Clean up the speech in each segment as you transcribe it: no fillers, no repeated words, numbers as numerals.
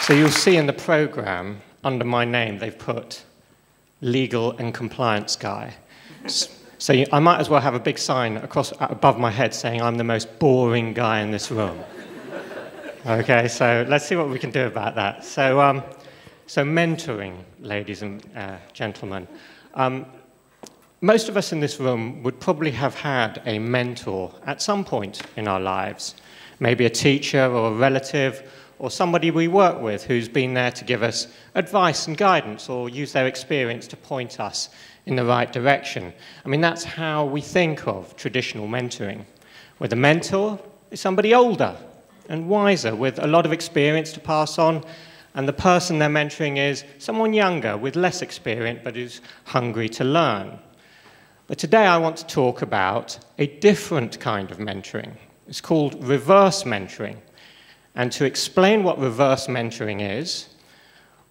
So you'll see in the program, under my name, they've put legal and compliance guy. So I might as well have a big sign above my head saying I'm the most boring guy in this room. Okay, so let's see what we can do about that. So mentoring, ladies and gentlemen. Most of us in this room would probably have had a mentor at some point in our lives. Maybe a teacher or a relative or somebody we work with who's been there to give us advice and guidance or use their experience to point us in the right direction. I mean, that's how we think of traditional mentoring, where the mentor is somebody older and wiser with a lot of experience to pass on, and the person they're mentoring is someone younger with less experience but who's hungry to learn. But today I want to talk about a different kind of mentoring. It's called reverse mentoring. And to explain what reverse mentoring is,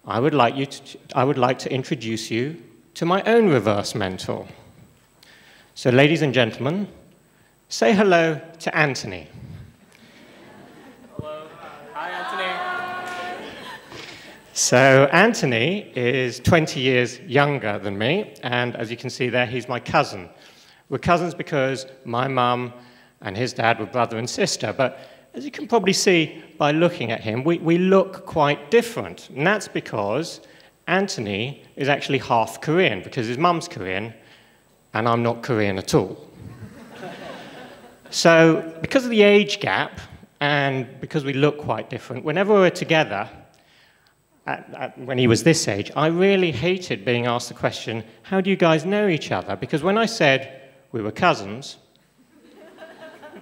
I would like to introduce you to my own reverse mentor. So, ladies and gentlemen, say hello to Anthony. Hello. Hi, Anthony. So, Anthony is 20 years younger than me, and as you can see there, he's my cousin. We're cousins because my mum and his dad were brother and sister, but as you can probably see by looking at him, we look quite different. And that's because Anthony is actually half Korean, because his mum's Korean, and I'm not Korean at all. So, because of the age gap, and because we look quite different, whenever we're together, when he was this age, I really hated being asked the question, how do you guys know each other? Because when I said we were cousins,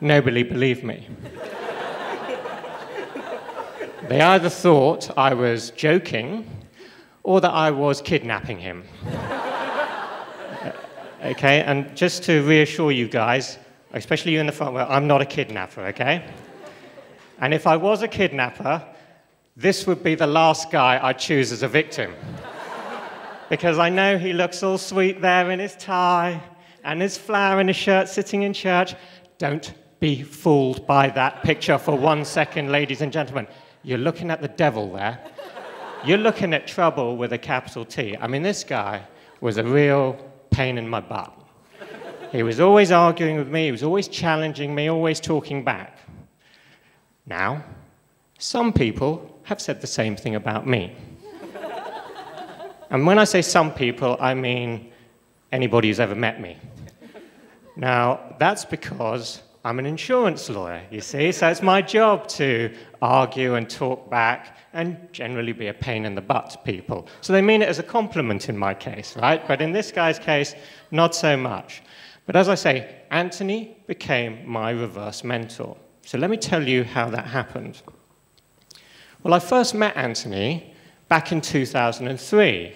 nobody believed me. They either thought I was joking or that I was kidnapping him. Okay, and just to reassure you guys, especially you in the front row, I'm not a kidnapper, okay? And if I was a kidnapper, this would be the last guy I'd choose as a victim. Because I know he looks all sweet there in his tie and his flower in his shirt sitting in church. Don't be fooled by that picture for 1 second, ladies and gentlemen. You're looking at the devil there. You're looking at trouble with a capital T. I mean, this guy was a real pain in my butt. He was always arguing with me, he was always challenging me, always talking back. Now, some people have said the same thing about me. And when I say some people, I mean anybody who's ever met me. Now, that's because I'm an insurance lawyer, you see, so it's my job to argue and talk back and generally be a pain in the butt to people. So they mean it as a compliment in my case, right? But in this guy's case, not so much. But as I say, Anthony became my reverse mentor. So let me tell you how that happened. Well, I first met Anthony back in 2003.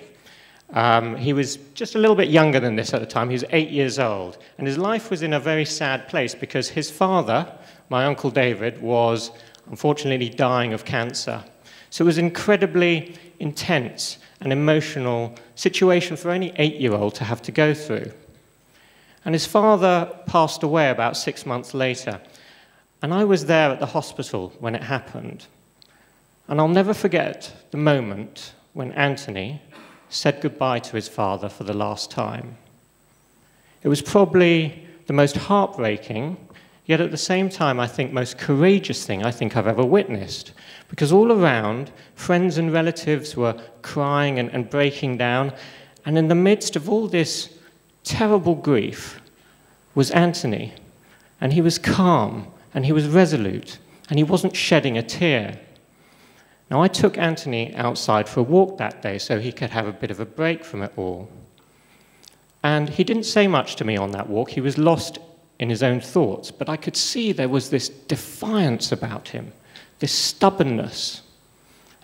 He was just a little bit younger than this at the time. He was 8 years old. And his life was in a very sad place because his father, my Uncle David, was unfortunately dying of cancer. So it was an incredibly intense and emotional situation for any 8-year-old to have to go through. And his father passed away about 6 months later. And I was there at the hospital when it happened. And I'll never forget the moment when Anthony said goodbye to his father for the last time. It was probably the most heartbreaking, yet at the same time, I think, most courageous thing I think I've ever witnessed. Because all around, friends and relatives were crying and breaking down, and in the midst of all this terrible grief was Anthony. And he was calm, and he was resolute, and he wasn't shedding a tear. Now, I took Anthony outside for a walk that day so he could have a bit of a break from it all. And he didn't say much to me on that walk. He was lost in his own thoughts. But I could see there was this defiance about him, this stubbornness.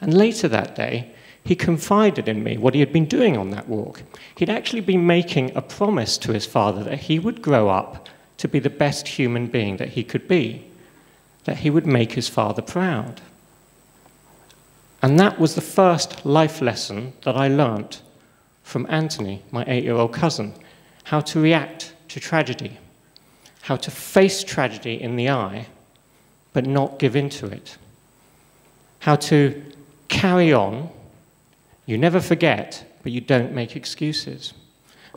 And later that day, he confided in me what he had been doing on that walk. He'd actually been making a promise to his father that he would grow up to be the best human being that he could be, that he would make his father proud. And that was the first life lesson that I learnt from Anthony, my 8-year-old cousin, how to react to tragedy, how to face tragedy in the eye, but not give in to it, how to carry on, you never forget, but you don't make excuses.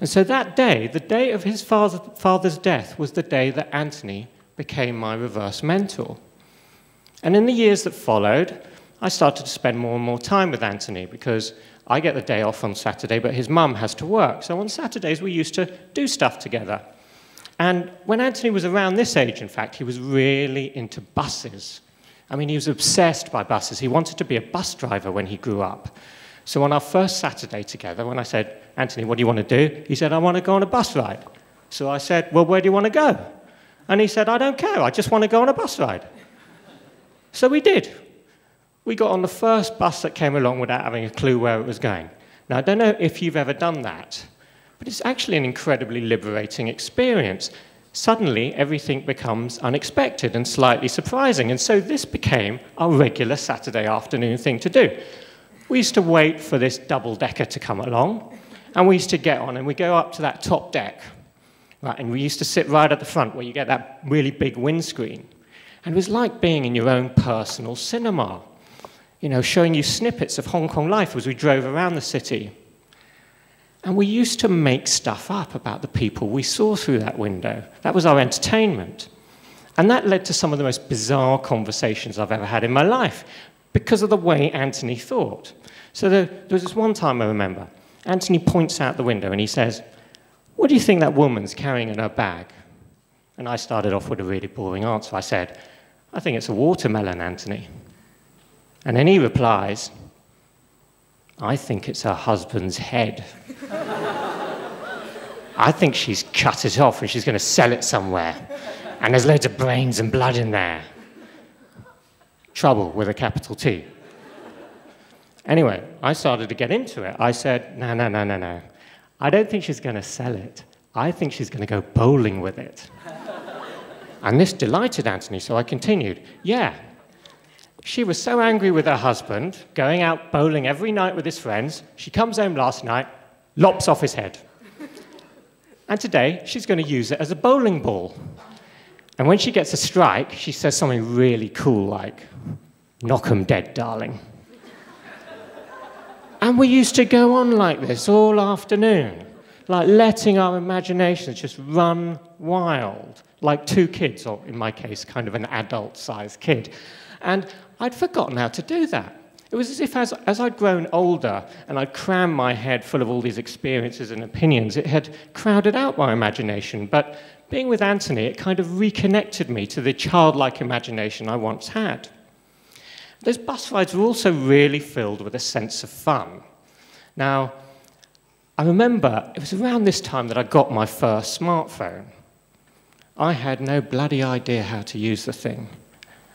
And so that day, the day of his father's death, was the day that Anthony became my reverse mentor. And in the years that followed, I started to spend more and more time with Anthony because I get the day off on Saturday, but his mum has to work. So on Saturdays, we used to do stuff together. And when Anthony was around this age, in fact, he was really into buses. I mean, he was obsessed by buses. He wanted to be a bus driver when he grew up. So on our first Saturday together, when I said, Anthony, what do you want to do? He said, I want to go on a bus ride. So I said, well, where do you want to go? And he said, I don't care. I just want to go on a bus ride. So we did. We got on the first bus that came along without having a clue where it was going. Now, I don't know if you've ever done that, but it's actually an incredibly liberating experience. Suddenly, everything becomes unexpected and slightly surprising, and so this became our regular Saturday afternoon thing to do. We used to wait for this double-decker to come along, and we used to get on, and we go up to that top deck, right, and we used to sit right at the front where you get that really big windscreen. And it was like being in your own personal cinema, you know, showing you snippets of Hong Kong life as we drove around the city. And we used to make stuff up about the people we saw through that window. That was our entertainment. And that led to some of the most bizarre conversations I've ever had in my life because of the way Anthony thought. So there was this one time I remember, Anthony points out the window and he says, what do you think that woman's carrying in her bag? And I started off with a really boring answer. I said, I think it's a watermelon, Anthony. And then he replies, I think it's her husband's head. I think she's cut it off and she's going to sell it somewhere. And there's loads of brains and blood in there. Trouble with a capital T. Anyway, I started to get into it. I said, no. I don't think she's going to sell it. I think she's going to go bowling with it. And this delighted Anthony, so I continued. Yeah. She was so angry with her husband, going out bowling every night with his friends, she comes home last night, lops off his head. And today, she's going to use it as a bowling ball. And when she gets a strike, she says something really cool like, knock 'em dead, darling. And we used to go on like this all afternoon, like letting our imaginations just run wild, like two kids, or in my case, kind of an adult-sized kid. And I'd forgotten how to do that. It was as if as I'd grown older and I'd crammed my head full of all these experiences and opinions, it had crowded out my imagination. But being with Anthony, it kind of reconnected me to the childlike imagination I once had. Those bus rides were also really filled with a sense of fun. Now, I remember it was around this time that I got my first smartphone. I had no bloody idea how to use the thing.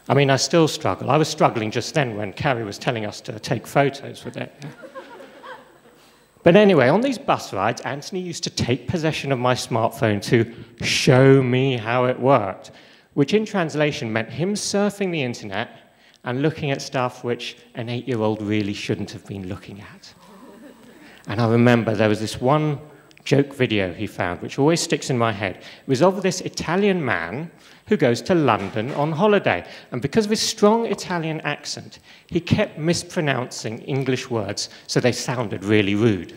I mean, I still struggle. I was struggling just then when Carrie was telling us to take photos with it. But anyway, on these bus rides, Anthony used to take possession of my smartphone to show me how it worked, which in translation meant him surfing the internet and looking at stuff which an 8-year-old really shouldn't have been looking at. And I remember there was this one joke video he found, which always sticks in my head. It was of this Italian man who goes to London on holiday. And because of his strong Italian accent, he kept mispronouncing English words, so they sounded really rude.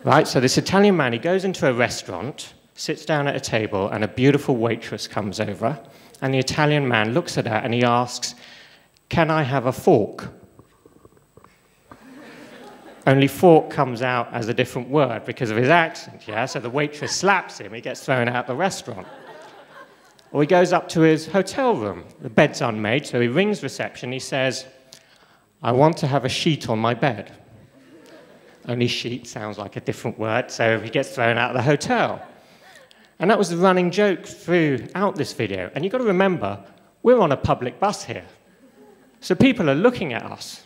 Right, so this Italian man, he goes into a restaurant, sits down at a table, and a beautiful waitress comes over, and the Italian man looks at her and he asks, "Can I have a fork?" Only fork comes out as a different word because of his accent, yeah? So the waitress slaps him, he gets thrown out the restaurant. Or he goes up to his hotel room. The bed's unmade, so he rings reception. He says, "I want to have a sheet on my bed." Only sheet sounds like a different word, so he gets thrown out of the hotel. And that was the running joke throughout this video. And you've got to remember, we're on a public bus here. So people are looking at us.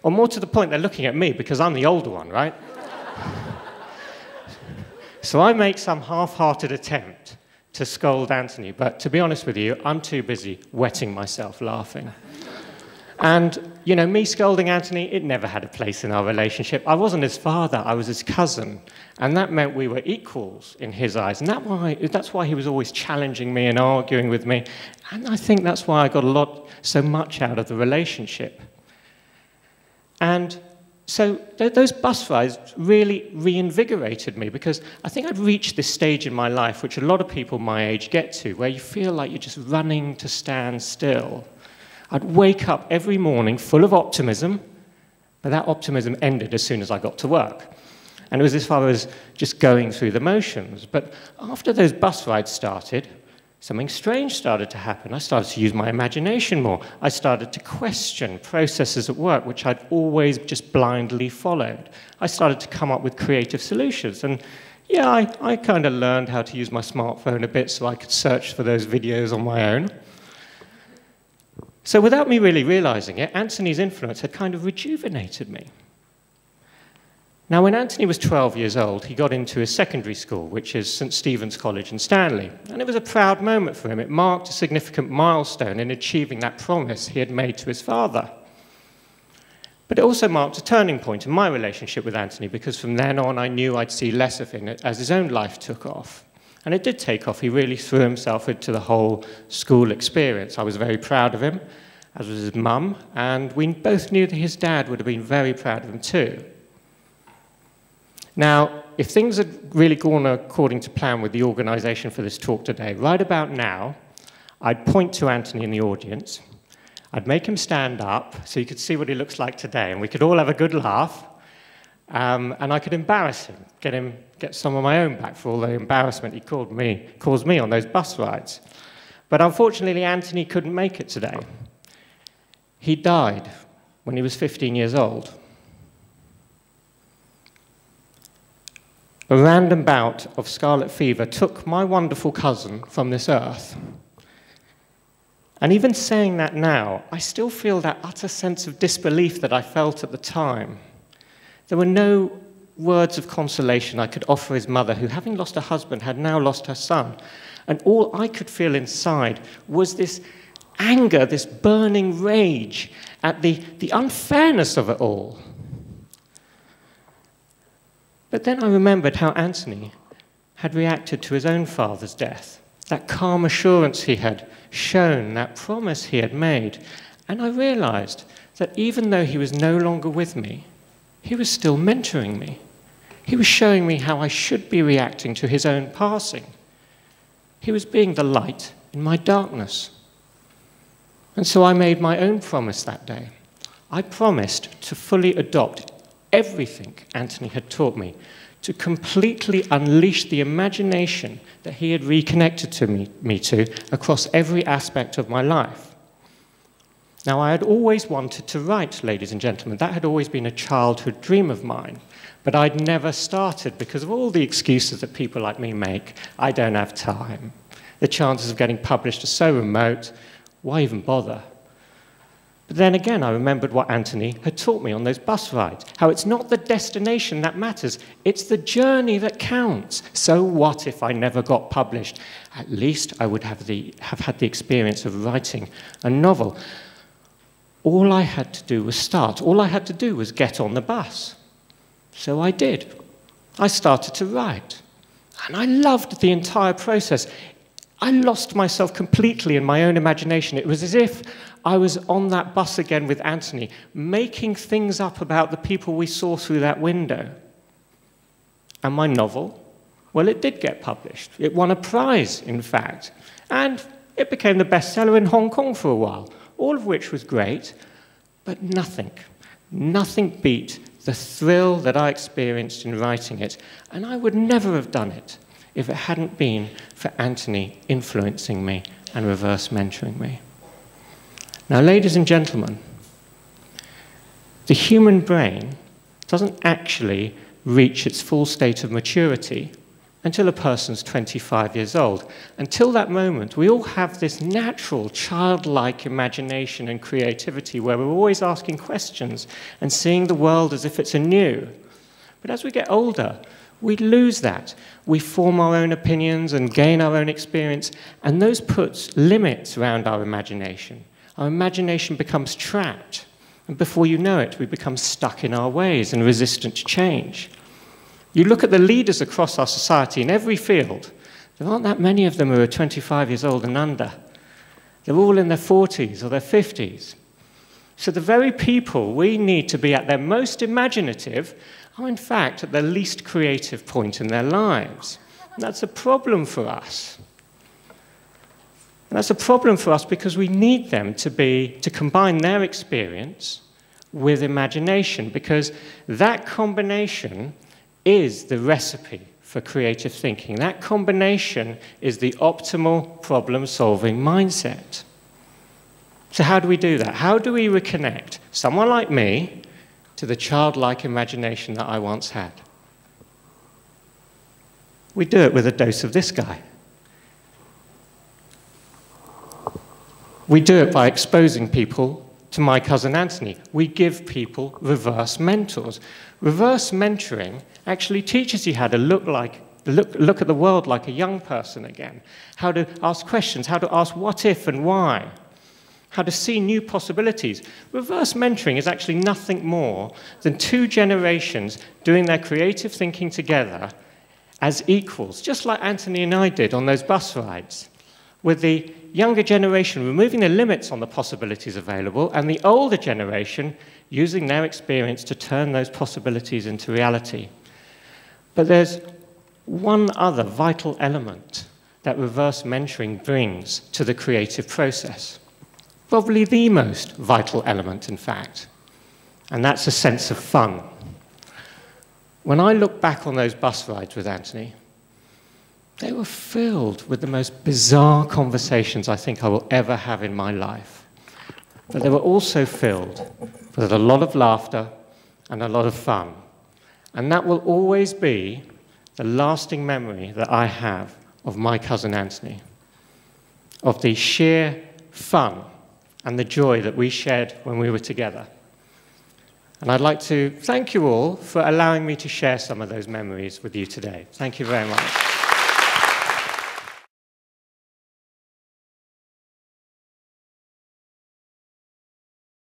Or more to the point, they're looking at me because I'm the older one, right? So I make some half-hearted attempt to scold Anthony, but to be honest with you, I'm too busy wetting myself laughing. And, you know, me scolding Anthony, it never had a place in our relationship. I wasn't his father, I was his cousin. And that meant we were equals in his eyes. And that's why he was always challenging me and arguing with me. And I think that's why I got so much out of the relationship. And so those bus rides really reinvigorated me, because I think I'd reached this stage in my life, which a lot of people my age get to, where you feel like you're just running to stand still. I'd wake up every morning full of optimism, but that optimism ended as soon as I got to work. And it was as far as just going through the motions. But after those bus rides started, something strange started to happen. I started to use my imagination more. I started to question processes at work, which I'd always just blindly followed. I started to come up with creative solutions. And yeah, I kind of learned how to use my smartphone a bit so I could search for those videos on my own. So without me really realizing it, Anthony's influence had kind of rejuvenated me. Now, when Anthony was 12 years old, he got into his secondary school, which is St. Stephen's College in Stanley. And it was a proud moment for him. It marked a significant milestone in achieving that promise he had made to his father. But it also marked a turning point in my relationship with Anthony, because from then on, I knew I'd see less of him as his own life took off. And it did take off. He really threw himself into the whole school experience. I was very proud of him, as was his mum, and we both knew that his dad would have been very proud of him too. Now, if things had really gone according to plan with the organisation for this talk today, right about now, I'd point to Anthony in the audience, I'd make him stand up so you could see what he looks like today, and we could all have a good laugh, and I could embarrass him, get some of my own back for all the embarrassment he caused me on those bus rides. But unfortunately, Anthony couldn't make it today. He died when he was 15 years old. A random bout of scarlet fever took my wonderful cousin from this earth. And even saying that now, I still feel that utter sense of disbelief that I felt at the time. There were no words of consolation I could offer his mother, who, having lost her husband, had now lost her son. And all I could feel inside was this anger, this burning rage at the unfairness of it all. But then I remembered how Anthony had reacted to his own father's death, that calm assurance he had shown, that promise he had made. And I realized that even though he was no longer with me, he was still mentoring me. He was showing me how I should be reacting to his own passing. He was being the light in my darkness. And so I made my own promise that day. I promised to fully adopt everything Anthony had taught me, to completely unleash the imagination that he had reconnected to me to across every aspect of my life. Now, I had always wanted to write, ladies and gentlemen. That had always been a childhood dream of mine. But I'd never started because of all the excuses that people like me make. I don't have time. The chances of getting published are so remote. Why even bother? But then again, I remembered what Anthony had taught me on those bus rides, how it's not the destination that matters, it's the journey that counts. So what if I never got published? At least I would have had the experience of writing a novel. All I had to do was start. All I had to do was get on the bus. So I did. I started to write. And I loved the entire process. I lost myself completely in my own imagination. It was as if I was on that bus again with Anthony, making things up about the people we saw through that window. And my novel, well, it did get published. It won a prize, in fact. And it became the bestseller in Hong Kong for a while, all of which was great, but nothing beat the thrill that I experienced in writing it. And I would never have done it if it hadn't been for Anthony influencing me and reverse mentoring me. Now, ladies and gentlemen, the human brain doesn't actually reach its full state of maturity until a person's 25 years old. Until that moment, we all have this natural, childlike imagination and creativity where we're always asking questions and seeing the world as if it's anew. But as we get older, we lose that. We form our own opinions and gain our own experience, and those puts limits around our imagination. Our imagination becomes trapped, and before you know it, we become stuck in our ways and resistant to change. You look at the leaders across our society in every field, there aren't that many of them who are 25 years old and under. They're all in their 40s or their 50s. So the very people we need to be at their most imaginative are in fact at their least creative point in their lives. And that's a problem for us. And that's a problem for us because we need them to combine their experience with imagination, because that combination is the recipe for creative thinking. That combination is the optimal problem-solving mindset. So how do we do that? How do we reconnect someone like me to the childlike imagination that I once had? We do it with a dose of this guy. We do it by exposing people to my cousin Anthony. We give people reverse mentors. Reverse mentoring actually teaches you how to look at the world like a young person again, how to ask questions, how to ask what if and why, how to see new possibilities. Reverse mentoring is actually nothing more than 2 generations doing their creative thinking together as equals, just like Anthony and I did on those bus rides, with the younger generation removing the limits on the possibilities available and the older generation using their experience to turn those possibilities into reality. But there's one other vital element that reverse mentoring brings to the creative process. Probably the most vital element, in fact, and that's a sense of fun. When I look back on those bus rides with Anthony, they were filled with the most bizarre conversations I think I will ever have in my life. But they were also filled with a lot of laughter and a lot of fun. And that will always be the lasting memory that I have of my cousin Anthony, of the sheer fun and the joy that we shared when we were together. And I'd like to thank you all for allowing me to share some of those memories with you today. Thank you very much.